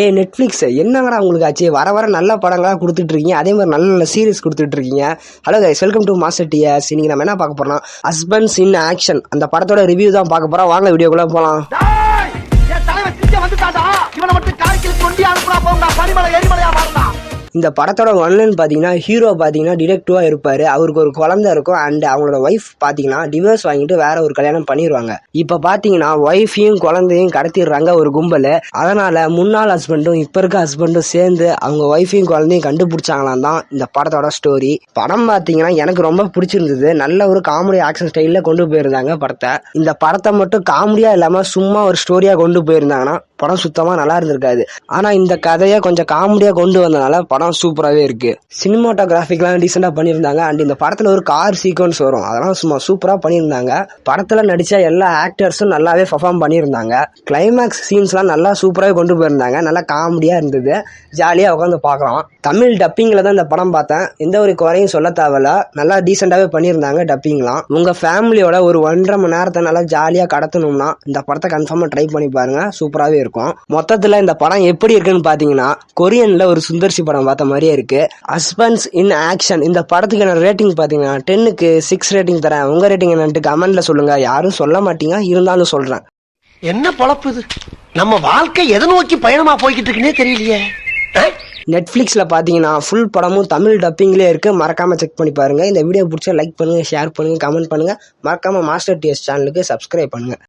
ஏய் நெட்ஃப்ளிக்ஸ் என்னங்கடா உங்களுக்கு ஆச்சு? வர வர நல்ல படங்களாக கொடுத்துட்டு இருக்கீங்க, அதே மாதிரி நல்ல நல்ல சீரிஸ் கொடுத்துட்டு இருக்கீங்க. Hello guys, welcome to Master DS. இன்னைக்கு நம்ம என்ன பார்க்க போறோம்? Husbands in action. அந்த படத்தோட ரிவ்யூ தான் பார்க்க போறோம். வாங்க வீடியோக்குள்ள போலாம். இந்த படத்தோட ஒன்லைன் பார்த்தீங்கன்னா, ஹீரோ பார்த்தீங்கன்னா டிடெக்டிவாக இருப்பார். அவருக்கு ஒரு குழந்தை இருக்கும். அண்ட் அவங்களோட ஒய்ஃப் பார்த்தீங்கன்னா டிவோர்ஸ் வாங்கிட்டு வேற ஒரு கல்யாணம் பண்ணிடுவாங்க. இப்போ பார்த்தீங்கன்னா ஒய்ஃபையும் குழந்தையும் கடத்திடுறாங்க ஒரு கும்பல். அதனால முன்னாள் ஹஸ்பண்டும் இப்போ இருக்க ஹஸ்பண்டும் சேர்ந்து அவங்க ஒய்ஃபையும் குழந்தையும் கண்டுபிடிச்சாங்களாம் தான் இந்த படத்தோட ஸ்டோரி. படம் பார்த்தீங்கன்னா எனக்கு ரொம்ப பிடிச்சிருந்தது. நல்ல ஒரு காமெடி ஆக்ஷன் ஸ்டைலில் கொண்டு போயிருந்தாங்க படத்தை. இந்த படத்தை மட்டும் காமெடியாக இல்லாமல் சும்மா ஒரு ஸ்டோரியாக கொண்டு போயிருந்தாங்கன்னா படம் சுத்தமாக நல்லா இருந்திருக்காது. ஆனால் இந்த கதையை கொஞ்சம் காமெடியாக கொண்டு வந்தனால படம் சூப்பராகவே இருக்கு. சினிமாட்டோகிராஃபிக்லாம் டீசெண்டாக பண்ணியிருந்தாங்க. அண்ட் இந்த படத்தில் ஒரு கார் சீக்வன்ஸ் வரும், அதெல்லாம் சும்மா சூப்பராக பண்ணியிருந்தாங்க. படத்தில் நடித்த எல்லா ஆக்டர்ஸும் நல்லாவே பர்ஃபார்ம் பண்ணியிருந்தாங்க. கிளைமேக்ஸ் சீன்ஸ்லாம் நல்லா சூப்பராகவே கொண்டு போயிருந்தாங்க. நல்லா காமெடியாக இருந்தது, ஜாலியாக உட்காந்து பார்க்கலாம். தமிழ் டப்பிங்கில் தான் இந்த படம் பார்த்தேன். எந்த ஒரு குறையும் சொல்ல தேவையில்ல, நல்லா டீசெண்டாகவே பண்ணியிருந்தாங்க டப்பிங்லாம். உங்கள் ஃபேமிலியோட ஒரு 1.5 மணி நேரத்தை நல்லா ஜாலியாக கடத்தணும்னா இந்த படத்தை கன்ஃபார்மாக ட்ரை பண்ணி பாருங்க, சூப்பராகவே இருக்கும். மொத்தத்துல இந்த படம் எப்படி இருக்குன்னு பாத்தீங்கன்னா, கொரியன்ல ஒரு சுந்தர்சி படம் பார்த்த மாதிரியே இருக்கு. ஹஸ்பண்ட்ஸ் இன் ஆக்ஷன் இந்த படத்துக்கு என்ன ரேட்டிங் பாத்தீங்கன்னா 10க்கு 6 ரேட்டிங் தரேன். உங்க ரேட்டிங் என்னன்ட்டு கமெண்ட்ல சொல்லுங்க. யாரும் சொல்ல மாட்டீங்க, இருந்தாலும் சொல்றேன். என்ன பொழப்பு இது? நம்ம வாழ்க்கை எதை நோக்கி பயணமா போய்கிட்டு இருக்குன்னே தெரியலையே. நெட்ஃபிளிக்ஸ்ல பாத்தீங்கன்னா ஃபுல் படமும் தமிழ் டப்பிங்லேயே இருக்கு. மறக்காம செக் பண்ணி பாருங்க. இந்த வீடியோ பிடிச்சா லைக் பண்ணுங்க, ஷேர் பண்ணுங்க, கமெண்ட் பண்ணுங்க. மறக்காம மாஸ்டர் டிஎஸ் சேனலுக்கு சப்ஸ்கிரைப் பண்ணுங்க.